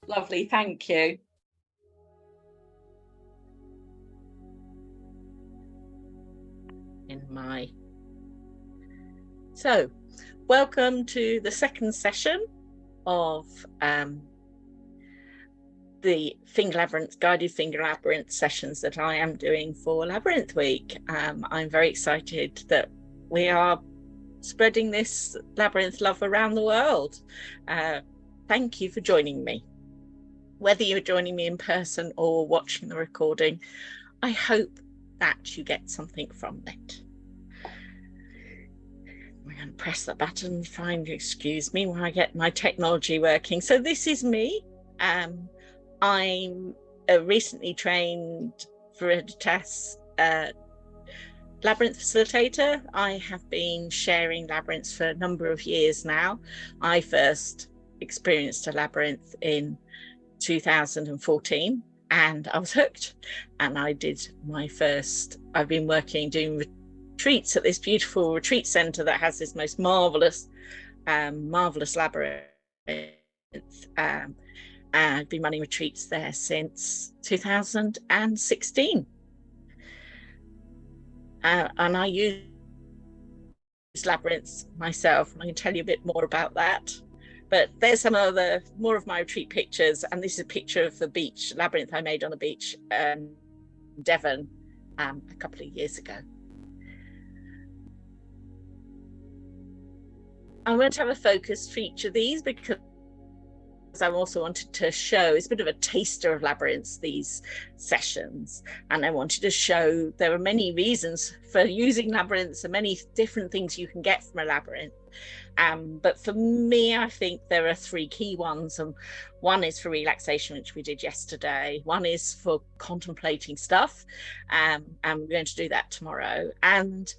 Lovely, thank you. So, welcome to the second session of the finger labyrinth, guided finger labyrinth sessions that I am doing for Labyrinth Week. I'm very excited that we are spreading this labyrinth love around the world. Thank you for joining me. Whether you're joining me in person or watching the recording, I hope that you get something from it. I'm going to press the button, excuse me, while I get my technology working. So this is me. I'm a recently trained Veritas labyrinth facilitator. I have been sharing labyrinths for a number of years now. I first experienced a labyrinth in 2014 and I was hooked, and I did my first, I've been doing retreats at this beautiful retreat center that has this most marvelous labyrinth. I've been running retreats there since 2016. And I use labyrinths myself, and I can tell you a bit more about that. But there's some other more of my retreat pictures, and this is a picture of the beach labyrinth I made on the beach in Devon a couple of years ago. I'm going to have a focus for each of these because I also wanted to show, it's a bit of a taster of labyrinths, these sessions, and I wanted to show there are many reasons for using labyrinths and many different things you can get from a labyrinth. But for me, I think there are three key ones, and one is for relaxation, which we did yesterday. One is for contemplating stuff, and we're going to do that tomorrow. And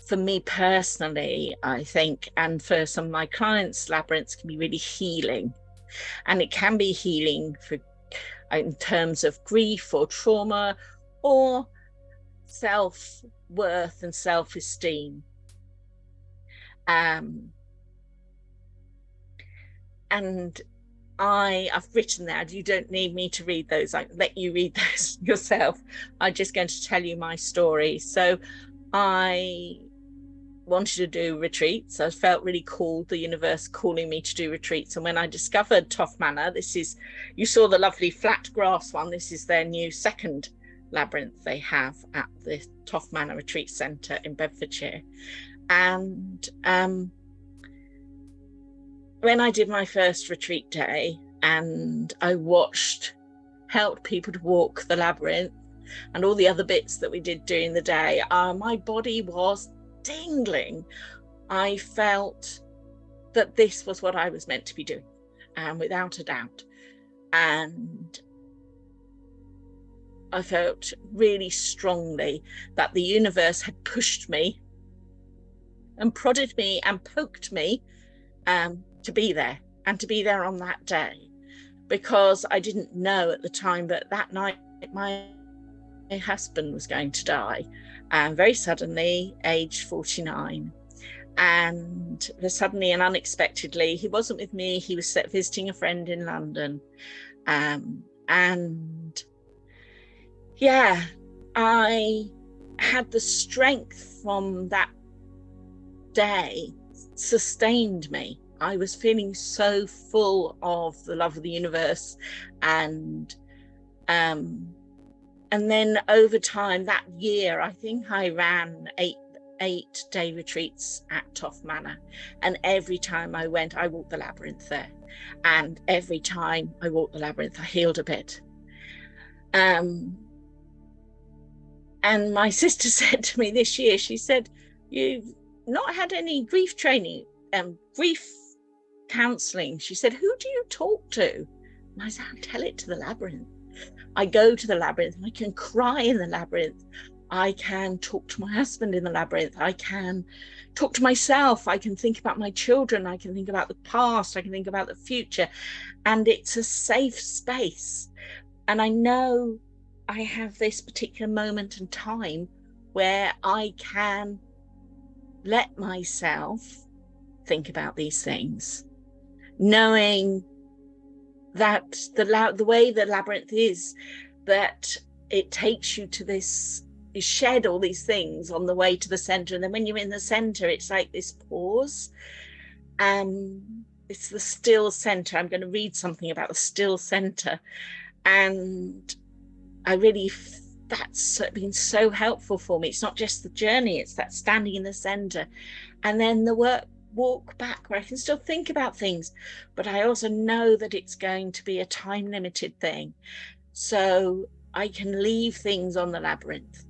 for me personally, I think, and for some of my clients, labyrinths can be really healing. And it can be healing for, in terms of grief or trauma or self-worth and self-esteem. And I've written that. You don't need me to read those. I let you read those yourself. I'm just going to tell you my story. So I wanted to do retreats. I felt really called, the universe calling me to do retreats. And when I discovered Toff Manor, this is, you saw the lovely flat grass one. This is their new second labyrinth they have at the Toff Manor Retreat Centre in Bedfordshire. And when I did my first retreat day and I helped people to walk the labyrinth and all the other bits that we did during the day, my body was tingling. I felt that this was what I was meant to be doing, without a doubt. And I felt really strongly that the universe had pushed me and prodded me and poked me to be there, and to be there on that day, because I didn't know at the time, but that night my husband was going to die, very suddenly, age 49. And suddenly and unexpectedly, he wasn't with me. He was visiting a friend in London. And yeah, I had the strength from that day, sustained me. I was feeling so full of the love of the universe. And then over time, that year, I think I ran eight-day retreats at Toff Manor. And every time I went, I walked the labyrinth there. And every time I walked the labyrinth, I healed a bit. And my sister said to me this year, she said, "You've not had any grief training, grief counselling." She said, "Who do you talk to?" And I said, "I tell it to the labyrinth. I go to the labyrinth and I can cry in the labyrinth. I can talk to my husband in the labyrinth. I can talk to myself. I can think about my children. I can think about the past. I can think about the future. And it's a safe space. And I know I have this particular moment in time where I can let myself think about these things, knowing that the way the labyrinth is, that it takes you to this, you shed all these things on the way to the center, and then when you're in the center, it's like this pause. It's the still center. I'm going to read something about the still center, and that's been so helpful for me. It's not just the journey, it's that standing in the center, and then the walk back where I can still think about things, but I also know that it's going to be a time limited thing, so I can leave things on the labyrinth.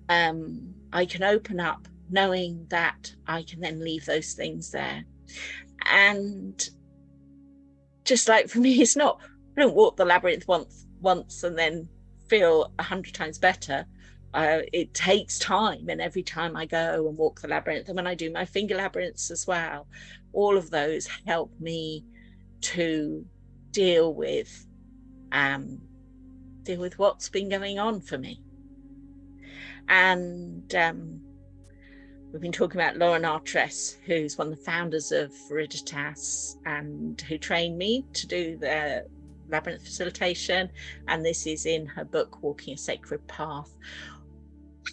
I can open up knowing that I can then leave those things there. And just like for me, it's not, I don't walk the labyrinth once and then feel 100 times better. It takes time, and every time I go and walk the labyrinth, and when I do my finger labyrinths as well, all of those help me to deal with what's been going on for me. And we've been talking about Lauren Artress, who's one of the founders of Viriditas and who trained me to do the labyrinth facilitation. And this is in her book, Walking a Sacred Path,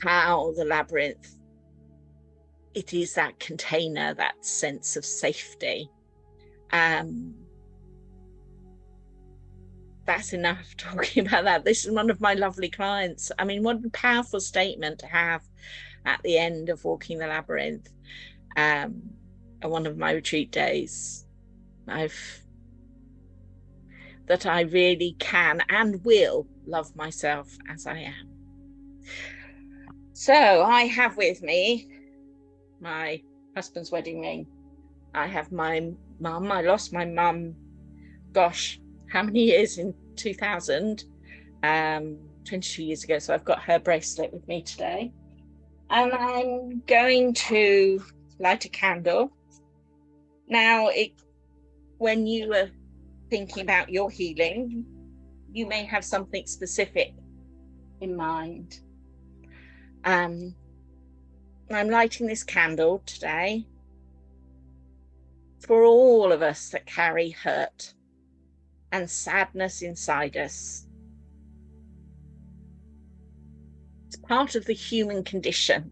how the labyrinth, it is that container, that sense of safety. That's enough talking about that. This is one of my lovely clients. I mean, what a powerful statement to have at the end of Walking the Labyrinth. At one of my retreat days, that I really can and will love myself as I am. So I have with me my husband's wedding ring. I have my mum. I lost my mum, gosh, how many years? In 2000, 22 years ago. So I've got her bracelet with me today. And I'm going to light a candle. Now, when you are thinking about your healing, you may have something specific in mind. I'm lighting this candle today for all of us that carry hurt and sadness inside us. It's part of the human condition.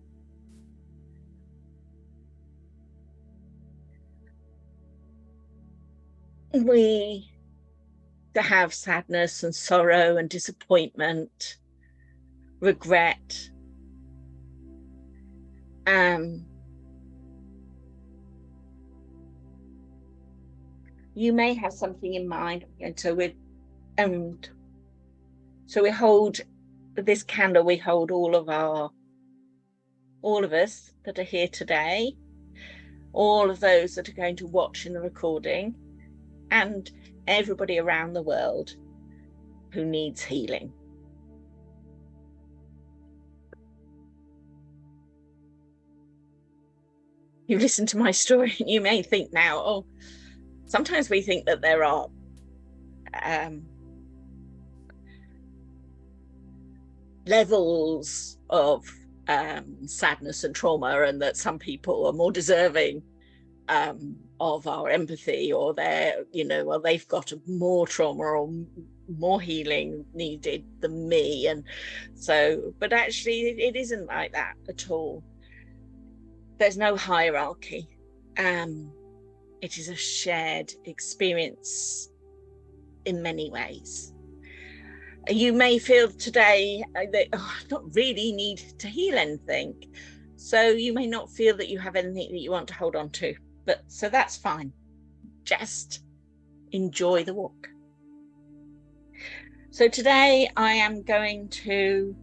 We have sadness and sorrow and disappointment, regret. You may have something in mind, and so we hold this candle. We hold all of us that are here today, all of those that are going to watch in the recording, and everybody around the world who needs healing. You listen to my story and you may think now, oh, sometimes we think that there are levels of sadness and trauma, and that some people are more deserving of our empathy, or they've got more trauma or more healing needed than me. And so, but actually it isn't like that at all. There's no hierarchy. It is a shared experience in many ways. You may feel today that I don't really need to heal anything. So you may not feel that you have anything that you want to hold on to, so that's fine. Just enjoy the walk. So today I am going to,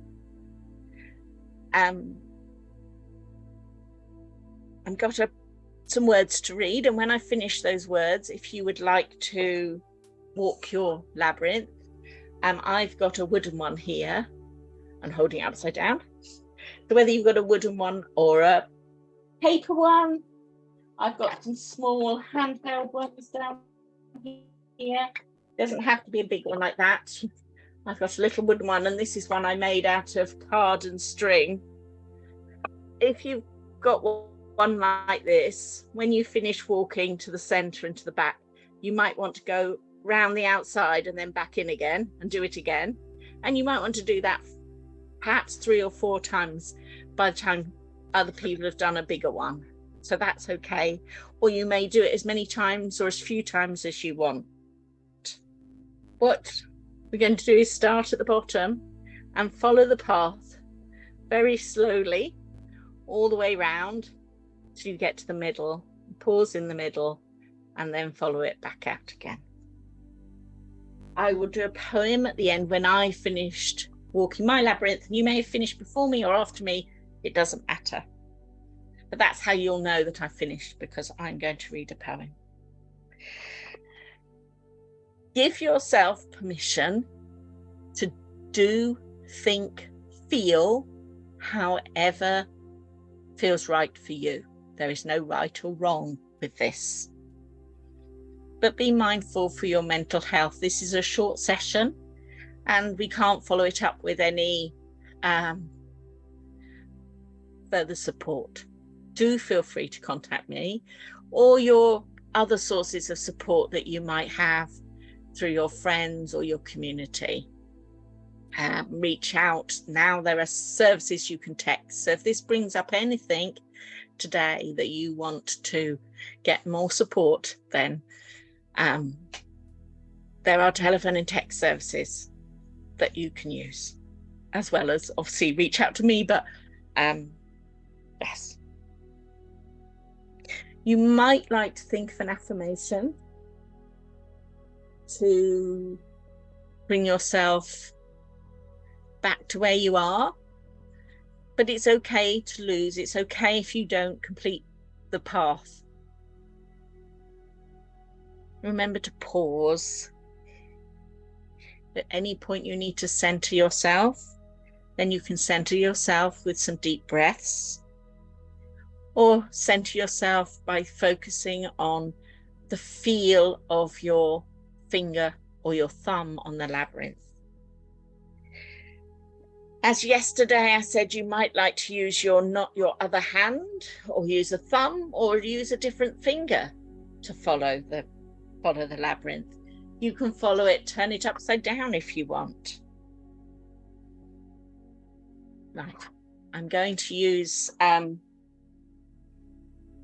I've got some words to read, and when I finish those words, if you would like to walk your labyrinth, I've got a wooden one here. I'm holding it upside down. So whether you've got a wooden one or a paper one, I've got some small handheld ones down here. Doesn't have to be a big one like that. I've got a little wooden one, and this is one I made out of card and string. If you've got one like this, when you finish walking to the center and to the back, you might want to go round the outside and then back in again and do it again. And you might want to do that perhaps 3 or 4 times by the time other people have done a bigger one. So that's okay. Or you may do it as many times or as few times as you want. What we're going to do is start at the bottom and follow the path very slowly all the way round till you get to the middle. Pause in the middle and then follow it back out again. I will do a poem at the end when I finished walking my labyrinth. You may have finished before me or after me, it doesn't matter. But that's how you'll know that I've finished, because I'm going to read a poem. Give yourself permission to do, think, feel however feels right for you. There is no right or wrong with this. But be mindful for your mental health. This is a short session and we can't follow it up with any further support. Do feel free to contact me or your other sources of support that you might have through your friends or your community. Reach out. Now there are services you can text. So if this brings up anything today that you want to get more support, then there are telephone and text services that you can use, as well as obviously reach out to me. But yes, you might like to think of an affirmation to bring yourself back to where you are. But it's okay to lose. It's okay if you don't complete the path. Remember to pause. At any point you need to center yourself, then you can center yourself with some deep breaths, or center yourself by focusing on the feel of your finger or your thumb on the labyrinth. As yesterday I said, you might like to use your other hand, or use a thumb, or use a different finger to follow the labyrinth. You can follow it, turn it upside down if you want. Right, I'm going to use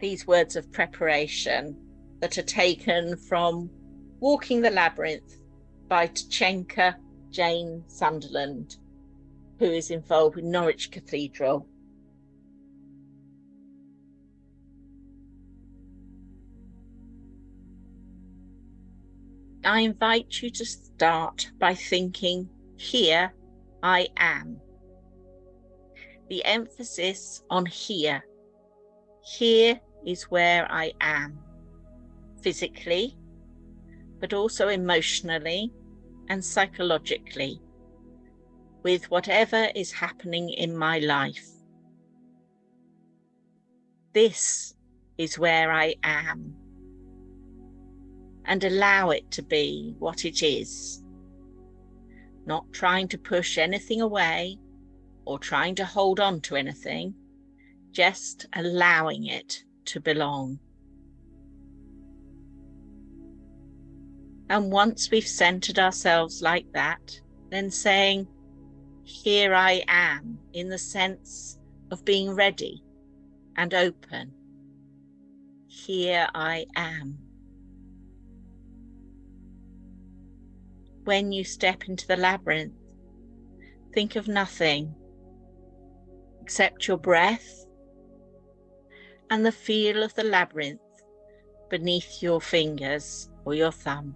these words of preparation that are taken from Walking the Labyrinth by Tachenka Jane Sunderland, who is involved with Norwich Cathedral. I invite you to start by thinking, here I am. The emphasis on here. Here is where I am, physically, but also emotionally and psychologically, with whatever is happening in my life. This is where I am, and allow it to be what it is, not trying to push anything away or trying to hold on to anything, just allowing it to belong. And once we've centered ourselves like that, then saying, here I am, in the sense of being ready and open. Here I am. When you step into the labyrinth, think of nothing except your breath and the feel of the labyrinth beneath your fingers or your thumb.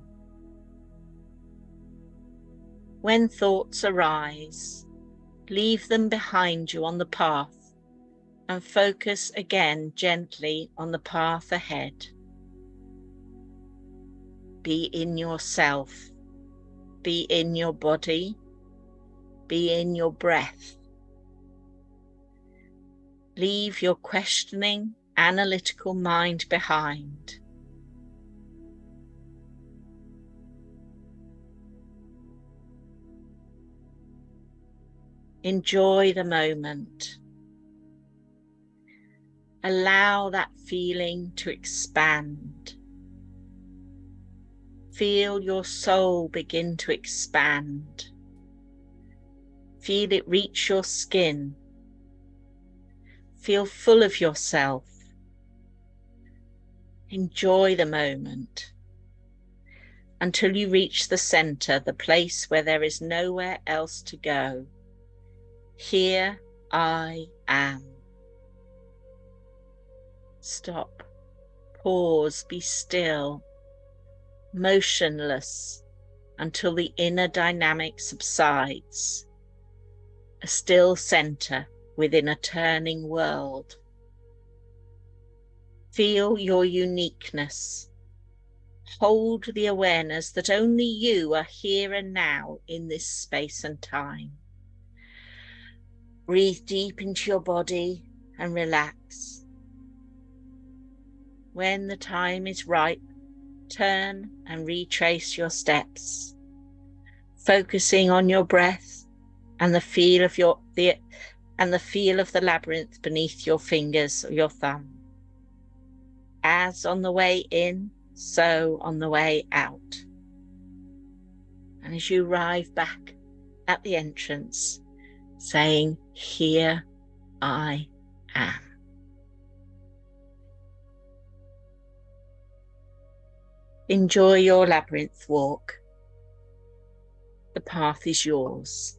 When thoughts arise, leave them behind you on the path and focus again gently on the path ahead. Be in yourself, be in your body, be in your breath. Leave your questioning, analytical mind behind. Enjoy the moment. Allow that feeling to expand. Feel your soul begin to expand. Feel it reach your skin. Feel full of yourself. Enjoy the moment until you reach the center, the place where there is nowhere else to go. Here I am. Stop, pause, be still, motionless until the inner dynamic subsides. A still center within a turning world. Feel your uniqueness. Hold the awareness that only you are here and now in this space and time. Breathe deep into your body and relax. When the time is right, turn and retrace your steps, focusing on your breath and the feel of the labyrinth beneath your fingers or your thumb. As on the way in, so on the way out. And as you arrive back at the entrance, saying, "Here I am." Enjoy your labyrinth walk. The path is yours.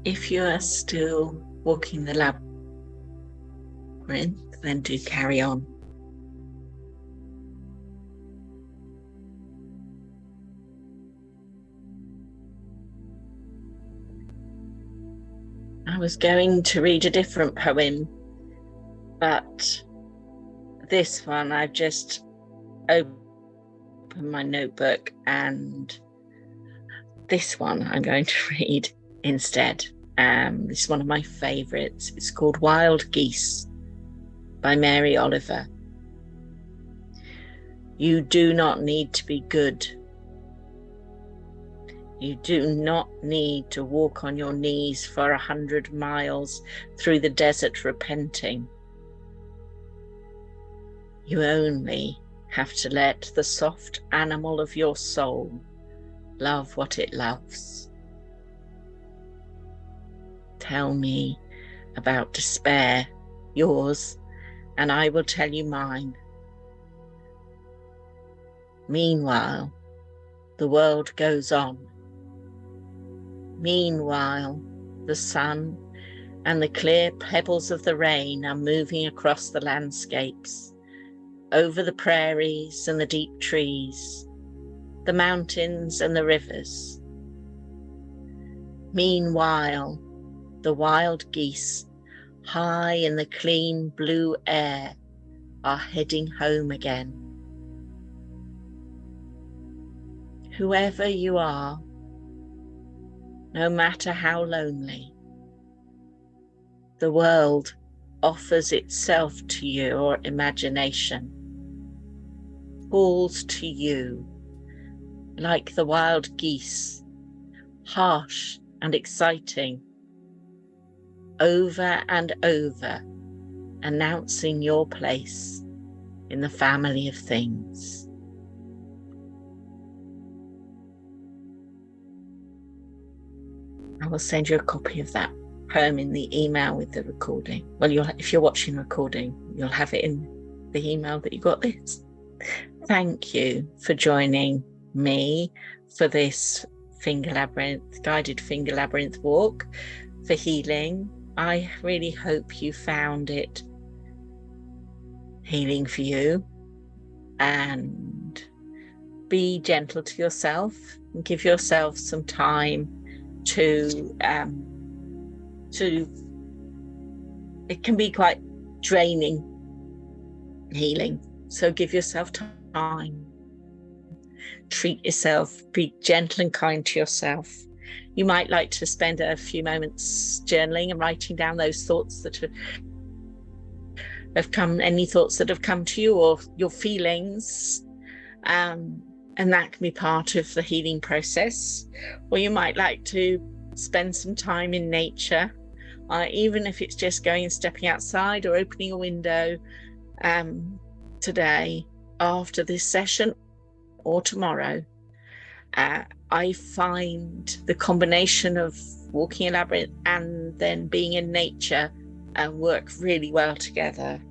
If you are still walking the labyrinth, then do carry on. I was going to read a different poem, but this one I've just opened my notebook, and this one I'm going to read instead. This is one of my favourites. It's called Wild Geese by Mary Oliver. You do not need to be good. You do not need to walk on your knees for 100 miles through the desert repenting. You only have to let the soft animal of your soul love what it loves. Tell me about despair, yours, and I will tell you mine. Meanwhile, the world goes on. Meanwhile, the sun and the clear pebbles of the rain are moving across the landscapes, over the prairies and the deep trees, the mountains and the rivers. Meanwhile, the wild geese, high in the clean blue air, are heading home again. Whoever you are, no matter how lonely, the world offers itself to your imagination, calls to you like the wild geese, harsh and exciting, over and over, announcing your place in the family of things. I will send you a copy of that poem in the email with the recording. Well, if you're watching the recording, you'll have it in the email that you got this. Thank you for joining me for this guided finger labyrinth walk for healing. I really hope you found it healing for you, and be gentle to yourself and give yourself some time to it can be quite draining healing, so give yourself time, treat yourself, be gentle and kind to yourself. You might like to spend a few moments journaling and writing down those thoughts that have come, any thoughts that have come to you, or your feelings, and that can be part of the healing process. Or you might like to spend some time in nature, even if it's just going and stepping outside or opening a window today after this session or tomorrow. I find the combination of walking a labyrinth and then being in nature work really well together.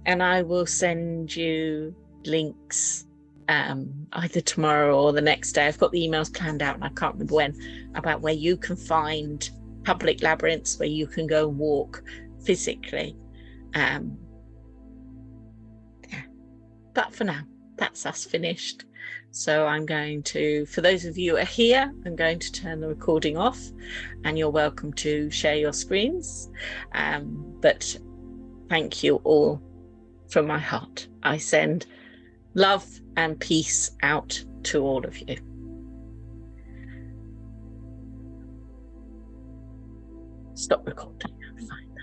And I will send you links either tomorrow or the next day. I've got the emails planned out and I can't remember when, about where you can find public labyrinths where you can go and walk physically. But for now, that's us finished. So I'm going to, for those of you who are here, I'm going to turn the recording off, and you're welcome to share your screens. But thank you all from my heart. I send love and peace out to all of you. Stop recording. Fine.